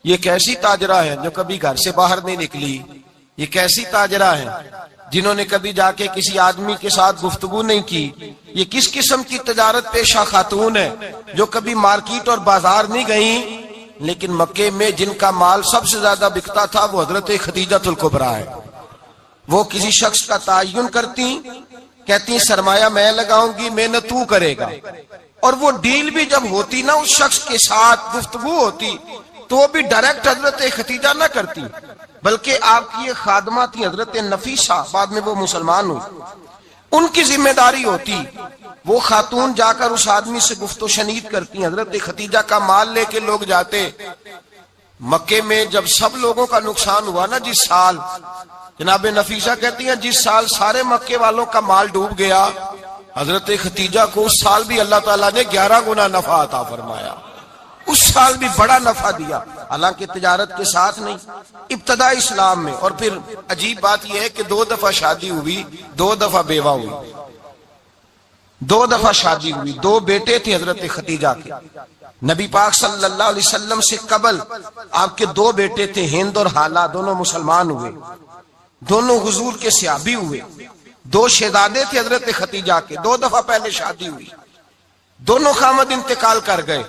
یہ کیسی تاجرہ ہے جو کبھی گھر سے باہر نہیں نکلی؟ یہ کیسی تاجرہ ہے جنہوں نے کبھی جا کے کسی آدمی کے ساتھ گفتگو نہیں کی؟ یہ کس قسم کی تجارت پیشہ خاتون ہے جو کبھی مارکیٹ اور بازار نہیں گئیں؟ لیکن مکے میں جن کا مال سب سے زیادہ بکتا تھا وہ حضرت خدیجہ الکبریٰ ہے۔ وہ کسی شخص کا تعین کرتی، کہتی سرمایہ میں لگاؤں گی، محنت تو کرے گا، اور وہ ڈیل بھی جب ہوتی نا، اس شخص کے ساتھ گفتگو ہوتی تو وہ بھی ڈائریکٹ حضرت خدیجہ نہ کرتی، بلکہ آپ کی یہ خادمہ تھی حضرت نفیسہ، بعد میں وہ مسلمان ہوئی، ان کی ذمہ داری ہوتی۔ وہ خاتون جا کر اس آدمی سے گفت و شنید کرتی، حضرت خدیجہ کا مال لے کے لوگ جاتے۔ مکے میں جب سب لوگوں کا نقصان ہوا نا، جس سال، جناب نفیسہ کہتی ہیں جس سال سارے مکے والوں کا مال ڈوب گیا، حضرت خدیجہ کو اس سال بھی اللہ تعالیٰ نے 11 گنا نفع عطا فرمایا، اس سال بھی بڑا نفع دیا، حالانکہ تجارت کے ساتھ نہیں، ابتدا اسلام میں۔ اور پھر عجیب بات یہ ہے کہ 2 دفعہ شادی ہوئی، 2 دفعہ بیوہ ہوئی، 2 دفعہ شادی ہوئی، 2 بیٹے تھے حضرت خدیجہ کے۔ نبی پاک صلی اللہ علیہ وسلم سے قبل آپ کے 2 بیٹے تھے، ہند اور حالہ، دونوں مسلمان ہوئے، دونوں حضور کے صحابی ہوئے۔ 2 شہزادے تھے حضرت خدیجہ کے، 2 دفعہ پہلے شادی ہوئی، دونوں خامد انتقال کر گئے،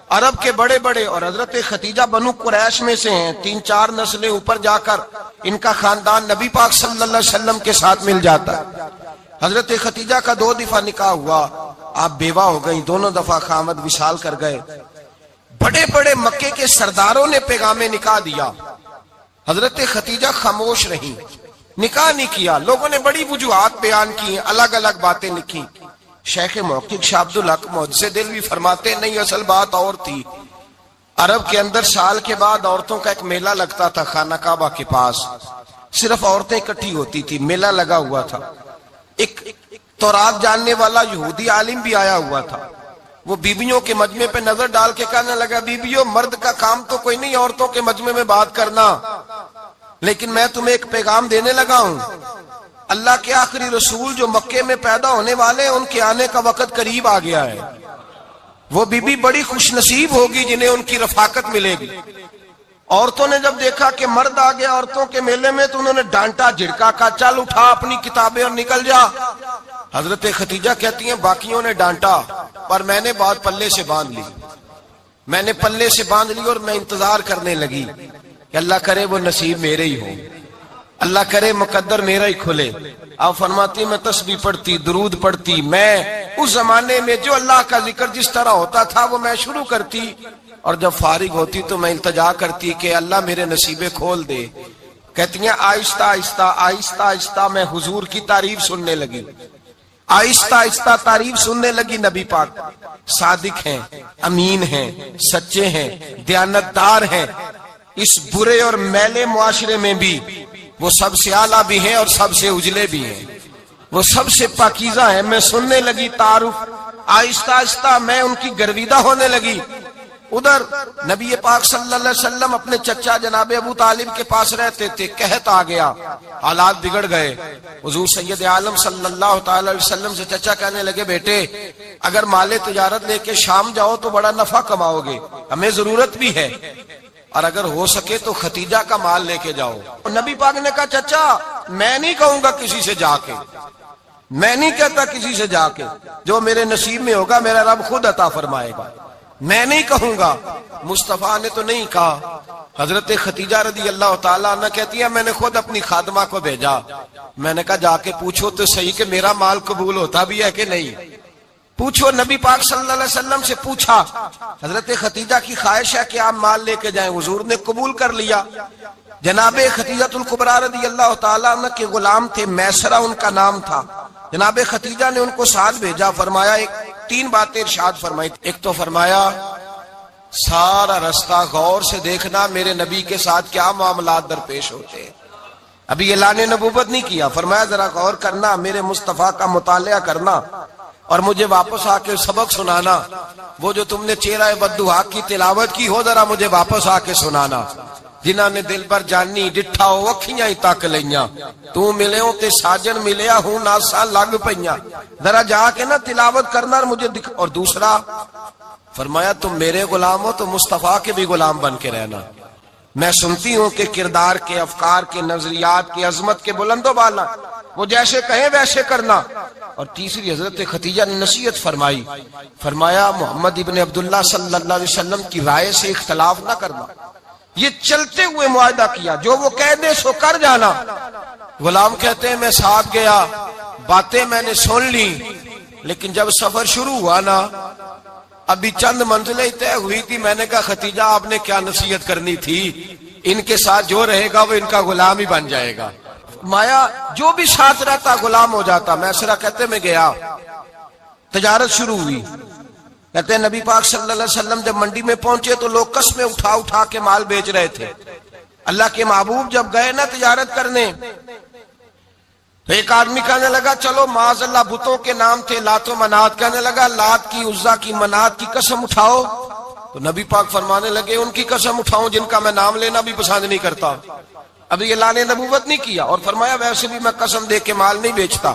عرب کے بڑے بڑے، اور حضرت خدیجہ بنو قریش میں سے ہیں، 3-4 نسلیں اوپر جا کر ان کا خاندان نبی پاک صلی اللہ علیہ وسلم کے ساتھ مل جاتا ہے۔ حضرت خدیجہ کا 2 دفعہ نکاح ہوا، آپ بیوہ ہو گئی، 2 دفعہ خامد وصال کر گئے۔ بڑے بڑے مکے کے سرداروں نے پیغام نکاح دیا، حضرت خدیجہ خاموش رہی، نکاح نہیں کیا۔ لوگوں نے بڑی وجوہات بیان کی، الگ الگ باتیں لکھی۔ شیخ محقق شاہ عبدالحق محدث دہلوی فرماتے نہیں، اصل بات اور تھی۔ عرب کے اندر سال کے بعد عورتوں کا ایک میلہ لگتا تھا خانہ کعبہ کے پاس، صرف عورتیں اکٹھی ہوتی تھی، میلہ لگا ہوا تھا۔ ایک تورات جاننے والا یہودی عالم بھی آیا ہوا تھا، وہ بیویوں کے مجمع پہ نظر ڈال کے کہنے لگا، بیویوں، مرد کا کام تو کوئی نہیں عورتوں کے مجمع میں بات کرنا، لیکن میں تمہیں ایک پیغام دینے لگا ہوں۔ اللہ کے آخری رسول جو مکے میں پیدا ہونے والے ہیں، ان کے آنے کا وقت قریب آ گیا ہے۔ وہ بیوی بڑی خوش نصیب ہوگی جنہیں ان کی رفاقت ملے گی۔ عورتوں نے جب دیکھا کہ مرد آ گیا عورتوں کے میلے میں تو انہوں نے ڈانٹا، جھڑکا، کہا چل اٹھا اپنی کتابیں اور نکل جا۔ حضرت خدیجہ کہتی ہیں باقیوں نے ڈانٹا پر میں نے بات پلے سے باندھ لی، میں نے پلے سے باندھ لی، اور میں انتظار کرنے لگی کہ اللہ کرے وہ نصیب میرے ہی ہو، اللہ کرے مقدر میرا ہی کھلے۔ آپ فرماتی میں تسبیح پڑھتی، درود پڑھتی، میں اس زمانے میں جو اللہ کا ذکر جس طرح ہوتا تھا وہ میں شروع کرتی، اور جب فارغ ہوتی تو میں التجا کرتی کہ اللہ میرے نصیبے کھول دے۔ کہتی ہیں آہستہ آہستہ آہستہ آہستہ میں حضور کی تعریف سننے لگی، آہستہ آہستہ تعریف سننے لگی۔ نبی پاک صادق ہیں، امین ہیں، سچے ہیں، دیانتدار ہیں، اس برے اور میلے معاشرے میں بھی وہ سب سے اعلیٰ بھی ہیں اور سب سے اجلے بھی ہیں، وہ سب سے پاکیزہ ہیں۔ میں سننے لگی تعارف، آہستہ آہستہ میں ان کی گرویدہ ہونے لگی۔ ادھر نبی پاک صلی اللہ علیہ وسلم اپنے چچا جناب ابو طالب کے پاس رہتے تھے، قحط آ گیا، حالات بگڑ گئے۔ حضور سید عالم صلی اللہ تعالی علیہ وسلم سے چچا کہنے لگے، بیٹے اگر مال تجارت لے کے شام جاؤ تو بڑا نفع کماؤ گے، ہمیں ضرورت بھی ہے، اور اگر ہو سکے تو خدیجہ کا مال لے کے جاؤ۔ نبی پاک نے کہا چچا میں نہیں کہوں گا کسی سے جا کے، میں نہیں کہتا کسی سے جا کے، جو میرے نصیب میں ہوگا میرا رب خود عطا فرمائے گا، میں نہیں کہوں گا۔ مصطفیٰ نے تو نہیں کہا۔ حضرت خدیجہ رضی اللہ تعالیٰ عنہ کہتی ہے میں نے خود اپنی خادمہ کو بھیجا، میں نے کہا جا کے پوچھو تو صحیح کہ میرا مال قبول ہوتا بھی ہے کہ نہیں، پوچھو۔ نبی پاک صلی اللہ علیہ وسلم سے پوچھا، حضرت خدیجہ کی خواہش ہے کہ آپ مال لے کے جائیں، حضور نے قبول کر لیا۔ جناب خدیجہ الکبریٰ رضی اللہ تعالیٰ عنہ کے غلام تھے، میسرہ ان کا نام تھا، جناب خدیجہ نے ان کو ساتھ بھیجا۔ فرمایا 3 باتیں ارشاد فرمائی، ایک تو فرمایا سارا رستہ غور سے دیکھنا میرے نبی کے ساتھ کیا معاملات درپیش ہوتے ہیں، ابھی اعلان نبوت نہیں کیا، فرمایا ذرا غور کرنا، میرے مصطفیٰ کا مطالعہ کرنا، اور مجھے واپس آ کے سبق سنانا، وہ جو تم نے چہرہ بددعا کی تلاوت کی ہو ذرا مجھے واپس آ کے سنانا۔ جنہاں نے دل پر جانی ڈٹھا ہو اکھیاں ہی تک لیاں، تو ملے ہوں تے ساجن ملیا ہوں ناسا لگ پئیاں، ذرا جا کے نا تلاوت کرنا اور مجھے اور دوسرا فرمایا تم میرے غلام ہو تو مصطفیٰ کے بھی غلام بن کے رہنا، میں سنتی ہوں کہ کردار کے، افکار کے، نظریات کے، عظمت کے بلند و بالا، وہ جیسے کہیں ویسے کرنا۔ اور تیسری حضرت خدیجہ نے نصیحت فرمائی، فرمایا محمد ابن عبداللہ صلی اللہ علیہ وسلم کی رائے سے اختلاف نہ کرنا۔ یہ چلتے ہوئے معاہدہ کیا، جو وہ کہہ دے سو کر جانا۔ غلام کہتے ہیں میں ساتھ گیا، باتیں میں نے سن لی، لیکن جب سفر شروع ہوا نا، ابھی چند منزلیں طے ہوئی تھی، میں نے کہا خدیجہ آپ نے کیا نصیحت کرنی تھی، ان کے ساتھ جو رہے گا وہ ان کا غلام ہی بن جائے گا۔ مایا جو بھی ساتھ رہتا غلام ہو جاتا۔ میسرہ کہتے میں گیا، تجارت شروع ہوئی۔ کہتے ہیں نبی پاک صلی اللہ علیہ وسلم جب منڈی میں پہنچے تو لوگ قسمیں اٹھا اٹھا کے مال بیچ رہے تھے۔ اللہ کے محبوب جب گئے نا تجارت کرنے، تو ایک آدمی کہنے لگا چلو معاذ اللہ بتوں کے نام تھے لات و منات، کہنے لگا لات کی، عزا کی، منات کی قسم اٹھاؤ۔ تو نبی پاک فرمانے لگے ان کی قسم اٹھاؤں جن کا میں نام لینا بھی پسند نہیں کرتا۔ اب یہ اعلان نبوت نہیں کیا، اور فرمایا ویسے بھی میں قسم دے کے مال نہیں بیچتا،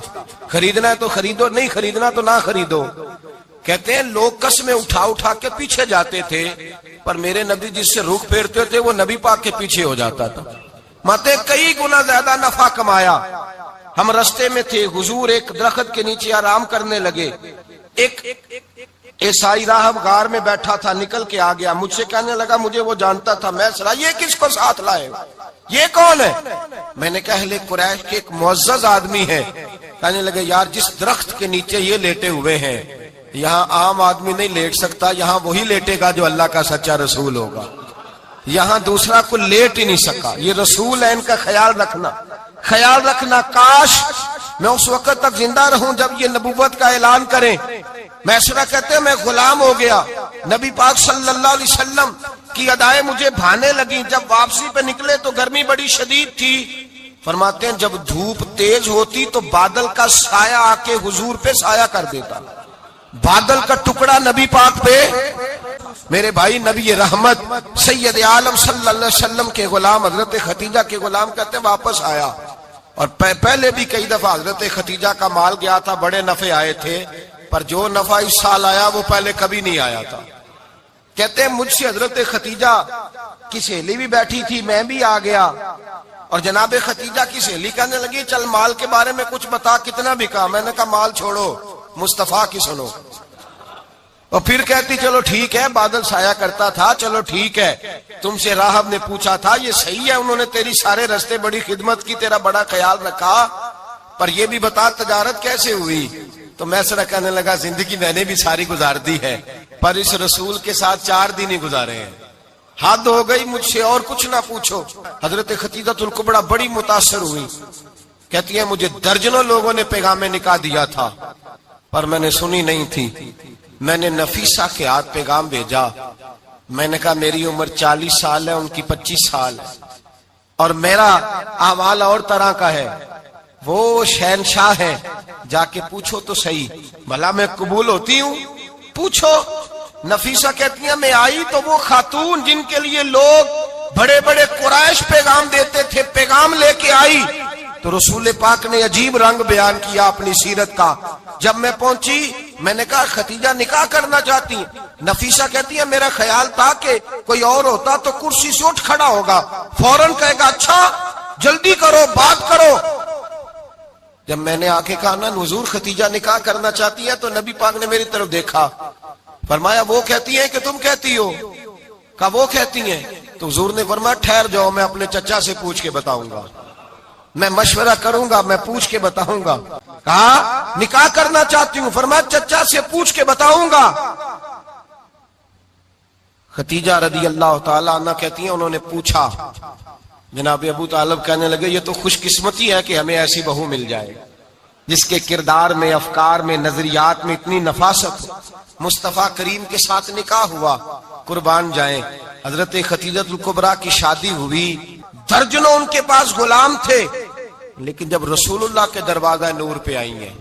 خریدنا ہے تو خریدو، نہیں خریدنا تو نہ خریدو۔ کہتے ہیں لوگ قسمیں اٹھا اٹھا کے پیچھے جاتے تھے، پر میرے نبی جس سے رخ پھیرتے تھے وہ نبی پاک کے پیچھے ہو جاتا تھا۔ ماتے کئی گنا زیادہ نفع کمایا۔ ہم رستے میں تھے، حضور ایک درخت کے نیچے آرام کرنے لگے، ایک عیسائی راہب غار میں بیٹھا تھا، نکل کے آ گیا، مجھ سے کہنے لگا مجھے وہ جانتا تھا۔ میں سنا یہ کس کو ساتھ لائے، یہ کون ہے؟ میں نے کہا اہل قریش کے ایک معزز آدمی ہے۔ کہنے لگے یار جس درخت کے نیچے یہ لیٹے ہوئے ہیں یہاں عام آدمی نہیں لیٹ سکتا، یہاں وہی لیٹے گا جو اللہ کا سچا رسول ہوگا، یہاں دوسرا کو لیٹ ہی نہیں سکا، یہ رسول ہے، ان کا خیال رکھنا، خیال رکھنا۔ کاش میں اس وقت تک زندہ رہوں جب یہ نبوت کا اعلان کریں۔ میسرہ کہتے ہیں میں غلام ہو گیا، نبی پاک صلی اللہ علیہ وسلم کی ادائیں مجھے بھانے لگی۔ جب واپسی پہ نکلے تو گرمی بڑی شدید تھی۔ فرماتے ہیں جب دھوپ تیز ہوتی تو بادل کا سایہ آ کے حضور پہ سایہ کر دیتا، بادل کا ٹکڑا نبی پاک پہ۔ میرے بھائی نبی رحمت سید عالم صلی اللہ علیہ وسلم کے غلام حضرت خدیجہ کے غلام کہتے ہیں واپس آیا، اور پہلے بھی کئی دفعہ حضرت خدیجہ کا مال گیا تھا، بڑے نفع آئے تھے، پر جو نفع اس سال آیا وہ پہلے کبھی نہیں آیا تھا۔ کہتے ہیں مجھ سے حضرت خدیجہ کی سہیلی بھی بیٹھی تھی، میں بھی آ گیا، اور جناب خدیجہ کی سہیلی کہنے لگی چل مال کے بارے میں کچھ بتا، کتنا بکا؟ میں نے کہا مال چھوڑو، مصطفیٰ کی سنو۔ اور پھر کہتی چلو ٹھیک ہے، بادل سایہ کرتا تھا، چلو ٹھیک ہے، تم سے راہب نے پوچھا تھا یہ صحیح ہے، انہوں نے تیری سارے رستے بڑی خدمت کی، تیرا بڑا خیال رکھا، پر یہ بھی بتا تجارت کیسے ہوئی؟ تو میں سر کہنے لگا زندگی میں نے بھی ساری گزار دی ہے، پر اس رسول کے ساتھ 4 دن ہی گزارے ہیں، حد ہو گئی، مجھ سے اور کچھ نہ پوچھو۔ حضرت خدیجہ الکبریٰ بڑی متاثر ہوئی، کہتی ہیں مجھے درجنوں لوگوں نے پیغام نکاح دیا تھا پر میں نے سنی نہیں تھی، میں نے نفیسہ کے ہاتھ پیغام بھیجا، میں نے کہا میری عمر 40 سال ہے، ان کی 25 سال ہے، اور میرا اعمال اور طرح کا ہے، وہ شہنشاہ ہے، جا کے پوچھو تو صحیح، بھلا میں قبول ہوتی ہوں؟ پوچھو۔ نفیسہ کہتی ہیں میں آئی تو وہ خاتون جن کے لیے لوگ بڑے بڑے قریش پیغام دیتے تھے پیغام لے کے آئی، تو رسول پاک نے عجیب رنگ بیان کیا اپنی سیرت کا۔ جب میں پہنچی میں نے کہا خدیجہ نکاح کرنا چاہتی ہیں؟ نفیسہ کہتی ہے میرا خیال تھا کہ کوئی اور ہوتا تو کرسی سے اٹھ کھڑا ہوگا، فوراً کہے گا اچھا جلدی کرو بات کرو۔ جب میں نے آ کے کہا نا حضور خدیجہ نکاح کرنا چاہتی ہے، تو نبی پاک نے میری طرف دیکھا، فرمایا وہ کہتی ہیں کہ تم کہتی ہو؟ کہا وہ کہتی ہیں۔ تو حضور نے فرمایا ٹھہر جاؤ، میں اپنے چچا سے پوچھ کے بتاؤں گا، میں مشورہ کروں گا، میں پوچھ کے بتاؤں گا۔ کہا نکاح کرنا چاہتی ہوں، فرمایا چچا سے پوچھ کے بتاؤں گا۔ خدیجہ رضی اللہ تعالیٰ عنہ کہتی ہیں انہوں نے پوچھا، جناب ابو طالب کہنے لگے یہ تو خوش قسمتی ہے کہ ہمیں ایسی بہو مل جائے جس کے کردار میں، افکار میں، نظریات میں اتنی نفاست ہو۔ مصطفیٰ کریم کے ساتھ نکاح ہوا، قربان جائیں۔ حضرت خدیجہ الکبریٰ کی شادی ہوئی، درجنوں ان کے پاس غلام تھے، لیکن جب رسول اللہ کے دروازہ نور پہ آئی ہیں،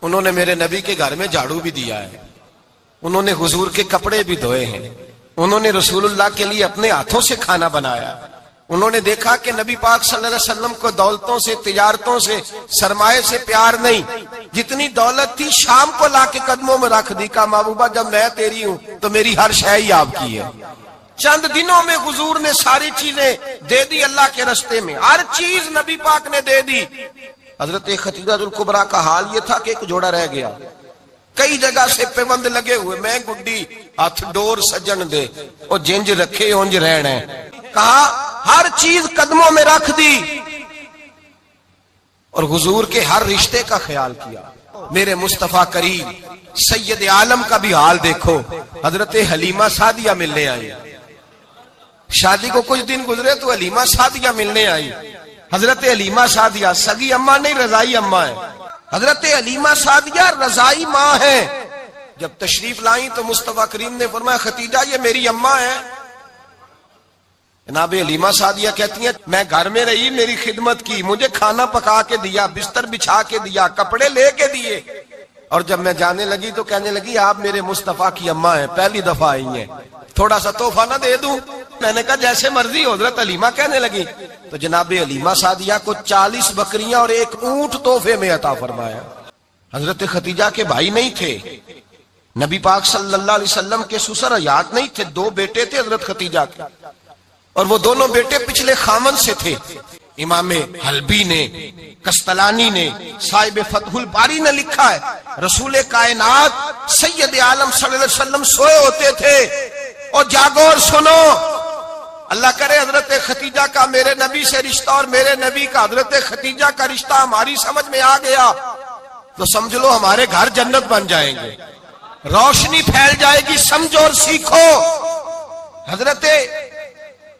انہوں نے میرے نبی کے گھر میں جھاڑو بھی دیا ہے، انہوں نے حضور کے کپڑے بھی دھوئے ہیں، انہوں نے رسول اللہ کے لیے اپنے ہاتھوں سے کھانا بنایا، انہوں نے دیکھا کہ نبی پاک صلی اللہ علیہ وسلم کو دولتوں سے، تجارتوں سے، سرمایے سے پیار نہیں، جتنی دولت تھی شام کو لا کے قدموں میں رکھ دی، کہا محبوبہ جب میں تیری ہوں تو میری ہر شے ہی آپ کی ہے، چند دنوں میں حضور نے ساری چیزیں دے دی اللہ کے رستے میں، ہر چیز نبی پاک نے دے دی۔ حضرت خدیجہ الکبریٰ کا حال یہ تھا کہ ایک جوڑا رہ گیا، کئی جگہ سے پیوند لگے ہوئے، میں گڈی ہاتھ ڈور سجن دے اور جنج رکھے اونج رہنے، کہا ہر چیز قدموں میں رکھ دی اور حضور کے ہر رشتے کا خیال کیا۔ میرے مصطفیٰ کریم سید عالم کا بھی حال دیکھو، حضرت حلیمہ سعدیہ ملنے آئی، شادی کو کچھ دن گزرے تو حلیمہ سعدیہ ملنے آئی۔ حضرت حلیمہ سعدیہ سگی اماں نہیں، رضائی اماں ہے۔ حضرت حلیمہ سعدیہ رضائی ماں ہے۔ جب تشریف لائیں تو مصطفیٰ کریم نے فرمایا خدیجہ یہ میری اماں ہے۔ جناب حلیمہ سعدیہ کہتی ہیں میں گھر میں رہی، میری خدمت کی، مجھے کھانا پکا کے دیا، بستر بچھا کے دیا، کپڑے لے کے دیے، اور جب میں جانے لگی تو کہنے لگی آپ میرے مصطفیٰ کی اماں ہیں، پہلی دفعہ آئی ہیں، تھوڑا سا تحفہ نہ دے دوں؟ میں نے کہا جیسے مرضی۔ حضرت حلیمہ کہنے لگی تو جناب حلیمہ سعدیہ کو 40 بکریاں اور ایک اونٹ تحفے میں عطا فرمایا۔ حضرت خدیجہ کے بھائی نہیں تھے، نبی پاک صلی اللہ علیہ وسلم کے سسر حیات نہیں تھے، 2 بیٹے تھے حضرت خدیجہ کے، اور وہ دونوں بیٹے پچھلے خامن سے تھے۔ امام حلبی نے، کستلانی نے، صاحب فتح الباری نے لکھا ہے رسول کائنات سید عالم صلی اللہ علیہ وسلم سوئے ہوتے تھے اور جاگو اور سنو، اللہ کرے حضرت خدیجہ کا میرے نبی سے رشتہ اور میرے نبی کا حضرت خدیجہ کا رشتہ ہماری سمجھ میں آ گیا تو سمجھ لو ہمارے گھر جنت بن جائیں گے، روشنی پھیل جائے گی، سمجھو اور سیکھو۔ حضرت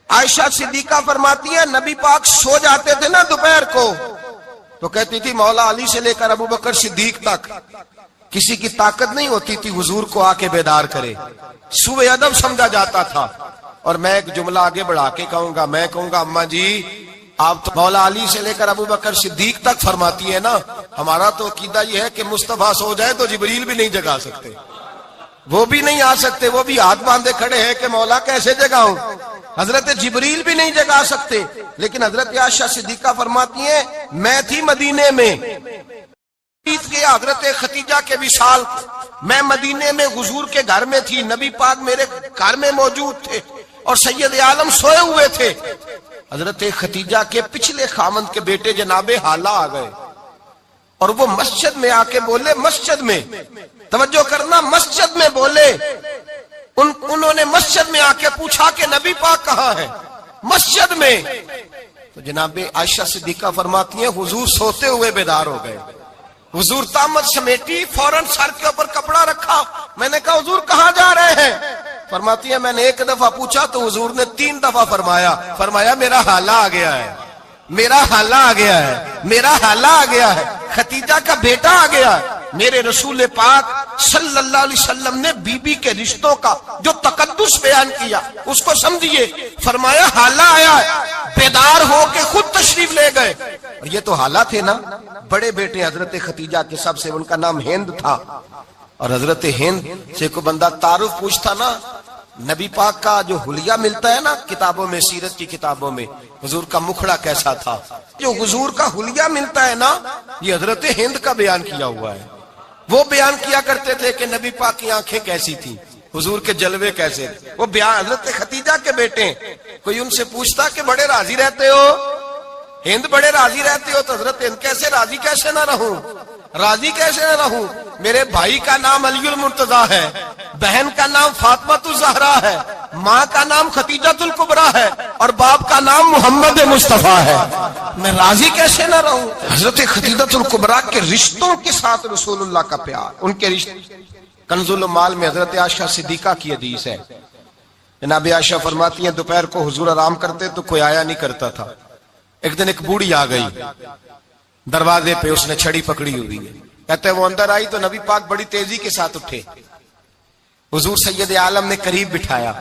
عائشہ صدیقہ فرماتی ہیں نبی پاک سو جاتے تھے نا دوپہر کو تو کہتی تھی مولا علی سے لے کر ابو بکر صدیق تک کسی کی طاقت نہیں ہوتی تھی حضور کو آ کے بیدار کرے، سوء ادب سمجھا جاتا تھا۔ اور میں ایک جملہ آگے بڑھا کے کہوں گا، میں کہوں گا اماں جی آپ تو مولا علی سے لے کر ابو بکر صدیق تک فرماتی ہے نا، ہمارا تو عقیدہ یہ ہے کہ مصطفیٰ سو جائے تو جبریل بھی نہیں جگا سکتے، وہ بھی نہیں آ سکتے، وہ بھی ہاتھ باندھے کھڑے ہیں کہ مولا کیسے جگاؤں، حضرت جبریل بھی نہیں جگا سکتے۔ لیکن حضرت عائشہ صدیقہ فرماتی ہیں میں تھی مدینے میں حضرت خدیجہ کے وصال، میں مدینے میں حضور کے گھر میں تھی، نبی پاک میرے گھر میں موجود تھے اور سید عالم سوئے ہوئے تھے۔ حضرت خدیجہ کے پچھلے خامند کے بیٹے جناب حالہ آ گئے اور وہ مسجد میں آ کے بولے، مسجد میں توجہ کرنا، مسجد میں بولے، انہوں نے مسجد میں آ کے پوچھا کہ نبی پاک کہاں ہے، مسجد میں۔ تو جناب عائشہ صدیقہ فرماتی ہیں حضور سوتے ہوئے بیدار ہو گئے، حضور طامت سمیٹی، فوراً سر کے اوپر کپڑا رکھا، میں نے کہا حضور کہاں جا رہے ہیں؟ فرماتی ہے میں نے 1 دفعہ پوچھا تو حضور نے 3 دفعہ فرمایا میرا حالہ آ گیا ہے، میرا حالہ آ گیا ہے، میرا حالہ آ گیا ہے، خدیجہ کا بیٹا آ گیا ہے۔ میرے رسول پاک صلی اللہ علیہ وسلم نے بی بی کے رشتوں کا جو تقدس بیان کیا اس کو سمجھیے، فرمایا حالہ آیا ہے، بیدار ہو کے خود تشریف لے گئے۔ اور یہ تو حالہ تھے نا، بڑے بیٹے حضرت خدیجہ کے سب سے، ان کا نام ہند تھا، اور حضرت ہند سے کوئی بندہ تعارف پوچھتا نا، نبی پاک کا جو حلیہ ملتا ہے نا کتابوں میں، سیرت کی کتابوں میں، حضور کا مکھڑا کیسا تھا، جو حضور کا حلیہ ملتا ہے نا یہ حضرت ہند کا بیان کیا ہوا ہے۔ وہ بیان کیا کرتے تھے کہ نبی پاک کی آنکھیں کیسی تھی، حضور کے جلوے کیسے تھے، وہ بیان حضرت خدیجہ کے بیٹے۔ کوئی ان سے پوچھتا کہ بڑے راضی رہتے ہو، ہند بڑے راضی رہتے ہو، تو حضرت ہند کیسے راضی کیسے نہ رہوں، راضی کیسے نہ رہوں، میرے بھائی کا نام علی المرتضیٰ ہے، بہن کا نام فاطمہ الزہرا ہے، ماں کا نام خدیجہ الکبریٰ ہے، اور باپ کا نام محمد مصطفیٰ ہے، میں راضی کیسے نہ رہوں۔ حضرت خدیجہ الکبریٰ کے رشتوں کے ساتھ رسول اللہ کا پیار، ان کے رشتے۔ کنز المال میں حضرت عائشہ صدیقہ کی حدیث ہے، جناب عائشہ فرماتی ہیں دوپہر کو حضور آرام کرتے تو کوئی آیا نہیں کرتا تھا، ایک دن ایک بوڑھی آ گئی دروازے پہ، اس نے چھڑی پکڑی ہوئی ہے، کہتے ہیں وہ اندر آئی تو نبی پاک بڑی تیزی کے ساتھ اٹھے، حضور سید عالم نے قریب بٹھایا،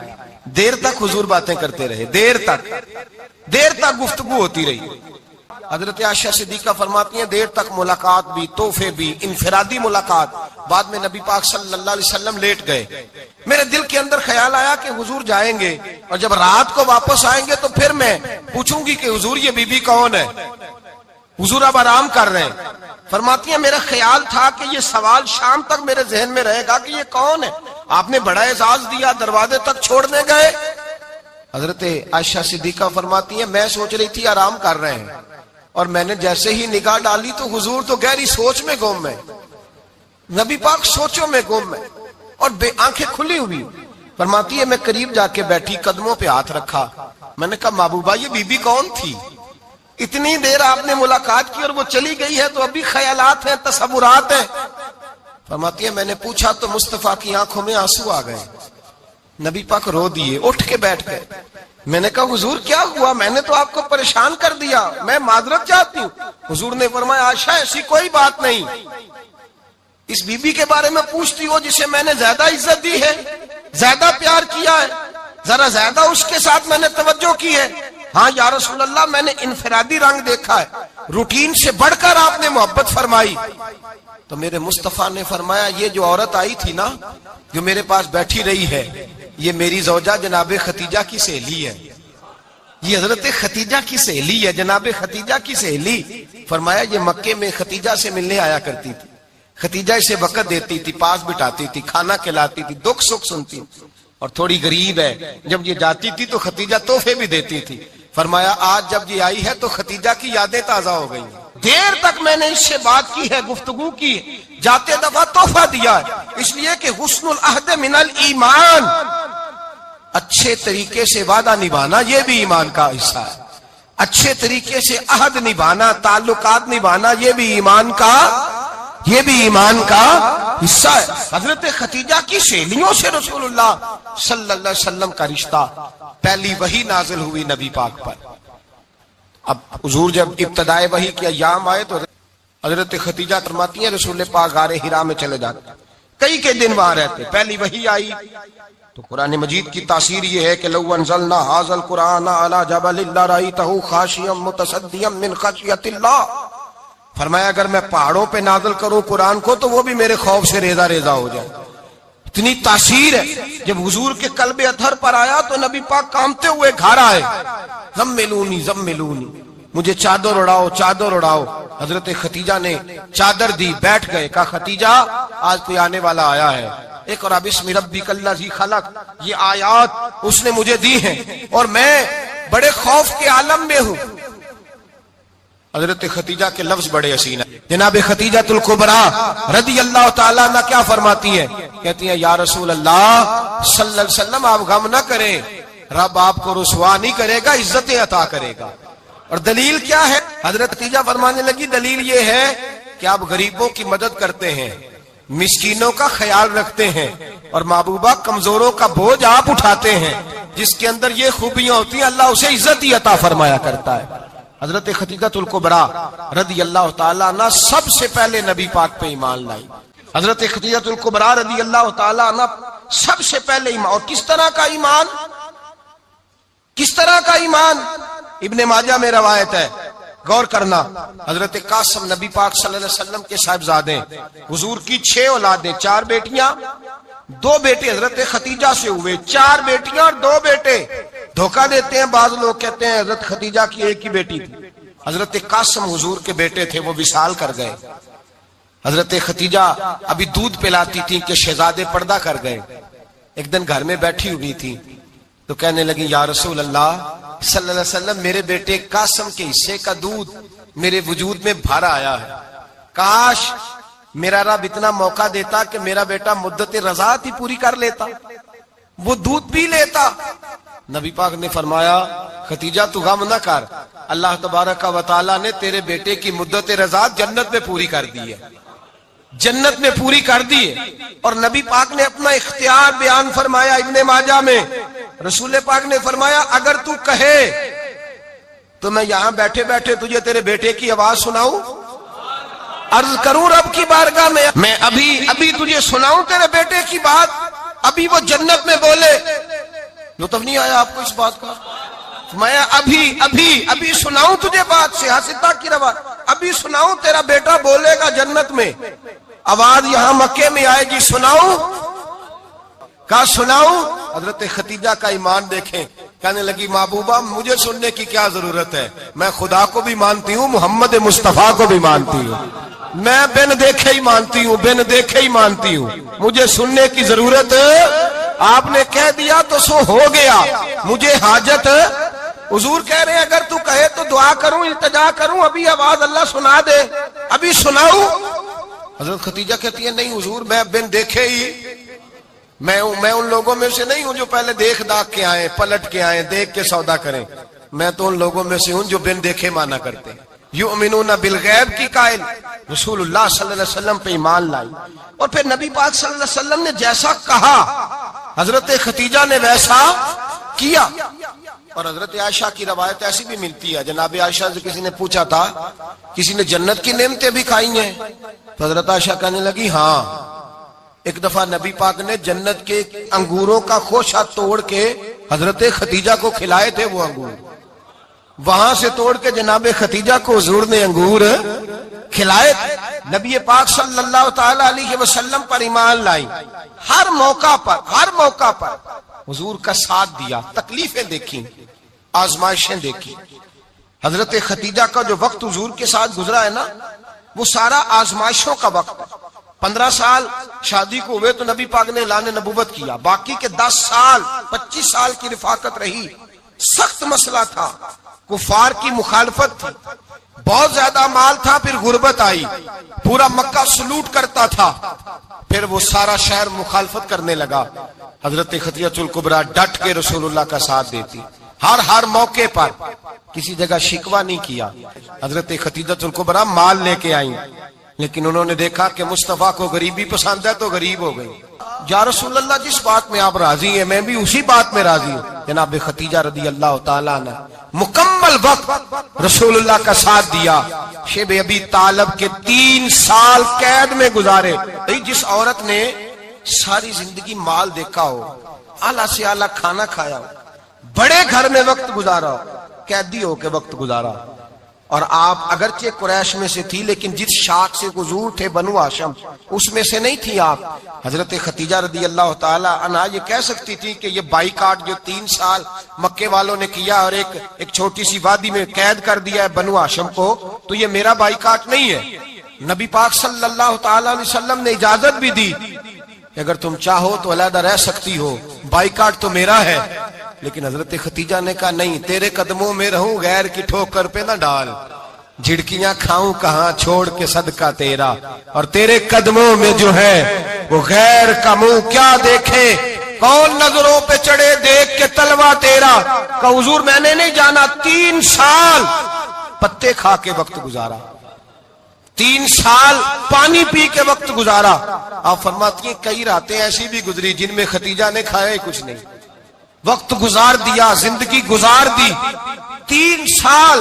دیر تک حضور باتیں کرتے رہے، دیر تک گفتگو ہوتی رہی۔ حضرت عائشہ صدیقہ فرماتی ہیں دیر تک ملاقات بھی، تحفے بھی، انفرادی ملاقات۔ بعد میں نبی پاک صلی اللہ علیہ وسلم لیٹ گئے، میرے دل کے اندر خیال آیا کہ حضور جائیں گے اور جب رات کو واپس آئیں گے تو پھر میں پوچھوں گی کہ حضور یہ بی بی کون ہے، حضور اب آرام کر رہے ہیں۔ فرماتی ہیں میرا خیال تھا کہ یہ سوال شام تک میرے ذہن میں رہے گا کہ یہ کون ہے، آپ نے بڑا اعزاز دیا، دروازے تک چھوڑنے گئے، حضرت عائشہ صدیقہ فرماتی ہیں میں سوچ رہی تھی آرام کر رہے ہیں اور میں نے جیسے ہی نگاہ ڈالی تو حضور تو گہری سوچ میں گم ہے، نبی پاک سوچوں میں گم ہے اور آنکھیں کھلی ہوئی۔ فرماتی ہے میں قریب جا کے بیٹھی، قدموں پہ ہاتھ رکھا، میں نے کہا محبوبہ یہ بی بی کون تھی؟ اتنی دیر آپ نے ملاقات کی اور وہ چلی گئی ہے تو ابھی خیالات ہیں، تصورات ہیں۔ فرماتی ہے میں نے پوچھا تو مصطفیٰ کی آنکھوں میں آنسو آ گئے، نبی پاک رو دیے، اٹھ کے بیٹھ گئے۔ میں نے کہا حضور کیا ہوا؟ میں نے تو آپ کو پریشان کر دیا، میں معذرت چاہتی ہوں۔ حضور نے فرمایا عائشہ ایسی کوئی بات نہیں، اس بی بی کے بارے میں پوچھتی ہو جسے میں نے زیادہ عزت دی ہے، زیادہ پیار کیا ہے، ذرا زیادہ اس کے ساتھ میں نے توجہ کی ہے۔ ہاں یا رسول اللہ میں نے انفرادی رنگ دیکھا ہے، روٹین سے بڑھ کر آپ نے محبت فرمائی۔ تو میرے مصطفیٰ نے فرمایا یہ جو عورت آئی تھی نا، جو میرے پاس بیٹھی رہی ہے، یہ میری زوجہ جناب ختیجہ کی سہیلی ہے، یہ حضرت ختیجہ کی سہیلی ہے، جناب ختیجہ کی سہیلی۔ فرمایا یہ مکے میں ختیجہ سے ملنے آیا کرتی تھی، ختیجہ اسے وقت دیتی تھی، پاس بٹھاتی تھی، کھانا کھلاتی تھی، دکھ سکھ سنتی تھی، اور تھوڑی غریب ہے، جب یہ جاتی تھی تو ختیجہ تحفے بھی دیتی تھی۔ فرمایا آج جب یہ آئی ہے تو ختیجہ کی یادیں تازہ ہو گئی، دیر تک میں نے اس سے بات کی ہے، گفتگو کی ہے، جاتے دفعہ تحفہ دیا ہے، اس لیے کہ حسن العہد من الایمان، اچھے طریقے سے وعدہ نبھانا یہ بھی ایمان کا حصہ ہے، اچھے طریقے سے عہد نبھانا، تعلقات نبھانا یہ بھی ایمان کا حصہ ہے۔ حضرت ختیجہ کی سہیلیوں سے رسول اللہ صلی اللہ علیہ وسلم کا رشتہ، پہلی وحی نازل ہوئی نبی پاک پر۔ اب حضور جب ابتدائے وحی کے ایام آئے تو حضرت ختیجہ فرماتی ہیں رسول پاک غار حرا میں چلے جاتے، کئی کے دن وہاں رہتے، پہلی وحی آئی تو قرآن مجید کی تاثیر یہ ہے کہ لو انزلنا ھذا القرآن علی جبل لرأیتہ خاشعا متصدعا من خشیۃ اللہ، فرمایا اگر میں پہاڑوں پہ نازل کروں قرآن کو تو وہ بھی میرے خوف سے ریزہ ریزہ ہو جائے، اتنی تاثیر ہے۔ جب حضور کے قلب اطہر پر آیا تو نبی پاک کانپتے ہوئے گھر آئے، زملونی زملونی، مجھے چادر اڑاؤ چادر اڑاؤ۔ حضرت ختیجہ نے چادر دی، بیٹھ گئے، کہا ختیجہ آج کوئی آنے والا آیا ہے، اقرأ باسم ربک الذی خلق، یہ آیات اس نے مجھے دی ہیں اور میں بڑے خوف کے عالم میں ہوں۔ حضرت ختیجہ کے لفظ بڑے حسین ہیں، جناب ختیجہ الکبریٰ رضی اللہ تعالیٰ عنہ کیا فرماتی ہیں؟ کہتی ہیں یا رسول اللہ صلی اللہ علیہ وسلم آپ غم نہ کریں، رب آپ کو رسوا نہیں کرے گا، عزتیں عطا کرے گا۔ اور دلیل کیا ہے؟ حضرت ختیجہ فرمانے لگی دلیل یہ ہے کہ آپ غریبوں کی مدد کرتے ہیں، مسکینوں کا خیال رکھتے ہیں، اور محبوبہ کمزوروں کا بوجھ آپ اٹھاتے ہیں، جس کے اندر یہ خوبیاں ہوتی ہیں اللہ اسے عزت ہی عطا فرمایا کرتا ہے۔ حضرت ختیجہ الکبریٰ رضی اللہ تعالیٰ عنہ سب سے پہلے نبی پاک پہ ایمان لائی۔ حضرت ختیجہ الکبریٰ رضی اللہ تعالیٰ عنہ سب سے پہلے ایمان، اور کس طرح کا ایمان؟ کس طرح کا ایمان؟ ابن ماجہ میں روایت ہے، غور کرنا، حضرت قاسم نبی پاک صلی اللہ علیہ وسلم کے صاحبزادے، حضور کی 6 اولادیں، 4 بیٹیاں 2 بیٹے حضرت ختیجہ سے ہوئے، 4 بیٹیاں اور 2 بیٹے۔ دھوکہ دیتے ہیں بعض لوگ، کہتے ہیں حضرت ختیجہ کی ایک ہی بیٹی تھی، حضرت قاسم حضور کے بیٹے تھے، وہ وصال کر گئے۔ حضرت ختیجہ ابھی دودھ پلاتی تھی کہ شہزادے پردہ کر گئے، ایک دن گھر میں بیٹھی ہوئی تھی تو کہنے لگی یا رسول اللہ صلی اللہ علیہ وسلم میرے بیٹے قاسم کے حصے کا دودھ میرے وجود میں بھر آیا ہے، کاش میرا رب اتنا موقع دیتا کہ میرا بیٹا مدت رضاعت ہی پوری کر لیتا، وہ دودھ پی لیتا۔ نبی پاک نے فرمایا ختیجہ تو غم نہ کر، اللہ تبارک و تعالیٰ نے تیرے بیٹے کی مدت رضاعت جنت میں پوری کر دی ہے، جنت میں پوری کر دی ہے۔ اور نبی پاک نے اپنا اختیار بیان فرمایا ابن ماجہ میں، رسول پاک نے فرمایا اگر تو کہے تو میں یہاں بیٹھے بیٹھے تجھے تیرے بیٹے کی آواز سناؤں، عرض کروں رب کی بارگاہ میں ابھی تجھے سناؤں تیرے بیٹے کی بات، ابھی وہ جنت میں بولے۔ لطف نہیں آیا آپ کو اس بات کا؟ میں ابھی سناؤں تجھے بات، سیاستہ کی روایت، ابھی سناؤں تیرا بیٹا بولے گا جنت میں، آواز یہاں مکے میں آئے گی، سناؤں؟ کہا سناؤں؟ حضرت ختیجہ کا ایمان دیکھیں، کہنے لگی محبوبہ مجھے سننے کی کیا ضرورت ہے، میں خدا کو بھی مانتی ہوں، محمد مصطفیٰ کو بھی مانتی ہوں، میں بن دیکھے ہی مانتی ہوں، بن دیکھے ہی مانتی ہوں، مجھے سننے کی ضرورت ہے، آپ نے کہہ دیا تو سو ہو گیا۔ مجھے حاجت حضور کہہ رہے ہیں اگر تو کہے تو دعا کروں التجا کروں ابھی آواز اللہ سنا دے ابھی سناؤں حضرت خدیجہ کہتی ہے نہیں حضور میں بن دیکھے ہی میں ان لوگوں میں سے نہیں ہوں جو پہلے دیکھ داکھ کے آئیں پلٹ کے آئیں دیکھ کے سودا کریں میں تو ان لوگوں میں سے ہوں جو بن دیکھے مانا کرتے ہیں یؤمنون بالغیب کی قائل رسول اللہ صلی اللہ علیہ وسلم پہ ایمان لائی اور پھر نبی پاک صلی اللہ علیہ وسلم نے جیسا کہا حضرت خدیجہ نے ویسا کیا اور حضرت عائشہ کی روایت ایسی بھی ملتی ہے جناب عائشہ سے کسی نے پوچھا تھا کسی نے جنت کی نعمتیں بھی کھائی ہیں تو حضرت عائشہ کہنے لگی ہاں ایک دفعہ نبی پاک نے جنت کے انگوروں کا خوشہ توڑ کے حضرت خدیجہ کو کھلائے تھے وہ انگور وہاں سے توڑ کے جناب خدیجہ کو حضور نے انگور کھلائے تھے نبی پاک صلی اللہ تعالی علیہ وسلم پر ایمان لائی ہر موقع پر حضور کا ساتھ دیا تکلیفیں دیکھیں آزمائشیں دیکھی حضرت خدیجہ کا جو وقت حضور کے ساتھ گزرا ہے نا وہ سارا آزمائشوں کا وقت 15 سال شادی کو ہوئے تو نبی پاک نے اعلان نبوت کیا باقی کے 10 سال 25 سال کی رفاقت رہی سخت مسئلہ تھا کفار کی مخالفت تھی بہت زیادہ مال تھا پھر غربت آئی پورا مکہ سلوٹ کرتا تھا پھر وہ سارا شہر مخالفت کرنے لگا حضرت خدیجہ الکبریٰ ڈٹ کے رسول اللہ کا ساتھ دیتی ہر موقع پر کسی جگہ شکوہ نہیں کیا حضرت خدیجہ الکبریٰ مال لے کے آئیں لیکن انہوں نے دیکھا کہ مصطفیٰ کو غریبی پسند ہے تو غریب ہو گئی یا رسول اللہ جس بات میں آپ راضی ہیں میں بھی اسی بات میں راضی ہوں جناب خدیجہ رضی اللہ تعالیٰ عنہ مکمل وقت رسول اللہ کا ساتھ دیا شیب ابی طالب کے 3 سال قید میں گزارے جس عورت نے ساری زندگی مال دیکھا ہو اعلیٰ سے اعلیٰ کھانا کھایا ہو بڑے گھر میں وقت گزارا ہو قیدی ہو کے وقت گزارا اور آپ اگرچہ قریش میں سے تھی لیکن جس شاخ سے حضور تھے بنو ہاشم اس میں سے نہیں تھی آپ حضرت خدیجہ رضی اللہ تعالی عنہا یہ کہہ سکتی تھی کہ یہ بائیکاٹ جو 3 سال مکے والوں نے کیا اور ایک چھوٹی سی وادی میں قید کر دیا ہے بنو ہاشم کو تو یہ میرا بائیکاٹ نہیں ہے نبی پاک صلی اللہ تعالی علیہ وسلم نے اجازت بھی دی کہ اگر تم چاہو تو علیحدہ رہ سکتی ہو بائیکاٹ تو میرا ہے لیکن حضرت خدیجہ نے کہا نہیں تیرے قدموں میں رہوں غیر کی ٹھوکر پہ نہ ڈال جھڑکیاں کھاؤں کہاں چھوڑ کے صدقہ تیرا اور تیرے قدموں میں جو ہے وہ غیر کا منہ کیا دیکھے کون نظروں پہ چڑھے دیکھ کے تلوا تیرا کہ حضور میں نے نہیں جانا 3 سال پتے کھا کے وقت گزارا 3 سال پانی پی کے وقت گزارا آپ فرماتی ہیں کئی راتیں ایسی بھی گزری جن میں خدیجہ نے کھایا کچھ نہیں وقت گزار دیا زندگی گزار دی 3 سال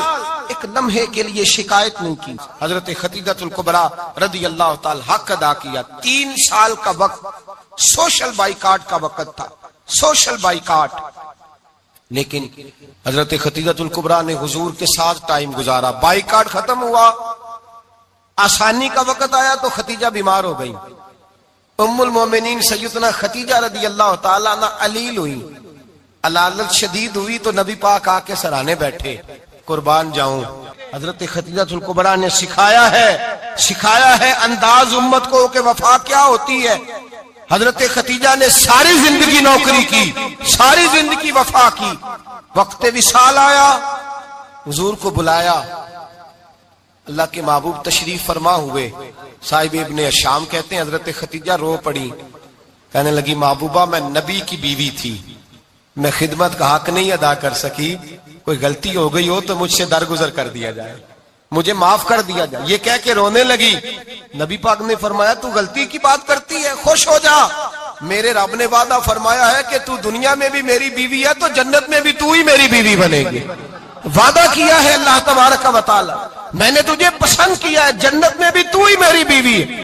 ایک لمحے کے لیے شکایت نہیں کی حضرت خدیجہ الکبریٰ رضی اللہ تعالی حق ادا کیا 3 سال کا وقت سوشل بائیکاٹ کا وقت تھا سوشل بائیکاٹ لیکن حضرت خدیجہ الکبریٰ نے حضور کے ساتھ ٹائم گزارا بائیکاٹ ختم ہوا آسانی کا وقت آیا تو خدیجہ بیمار ہو گئی ام المومنین سیدنا خدیجہ رضی اللہ تعالیٰ عنہ علیل ہوئی علالت شدید ہوئی تو نبی پاک آ کے سرانے بیٹھے قربان جاؤں حضرت خدیجہ الکبریٰ نے سکھایا ہے انداز امت کو کہ وفا کیا ہوتی ہے حضرت خدیجہ نے ساری زندگی نوکری کی ساری زندگی وفا کی وقت وصال آیا حضور کو بلایا اللہ کے محبوب تشریف فرما ہوئے صاحب ابن الشام کہتے ہیں حضرت خدیجہ رو پڑی کہنے لگی محبوبہ میں نبی کی بیوی تھی میں خدمت کا حق نہیں ادا کر سکی کوئی غلطی ہو گئی ہو تو مجھ سے درگزر کر دیا جائے مجھے معاف کر دیا جائے یہ کہہ کے رونے لگی نبی پاک نے فرمایا تو غلطی کی بات کرتی ہے خوش ہو جا میرے رب نے وعدہ فرمایا ہے کہ تو دنیا میں بھی میری بیوی ہے تو جنت میں بھی تو ہی میری بیوی بنے گی وعدہ کیا ہے اللہ تبارک و تعالی میں نے تجھے پسند کیا ہے جنت میں بھی تو ہی میری بیوی ہے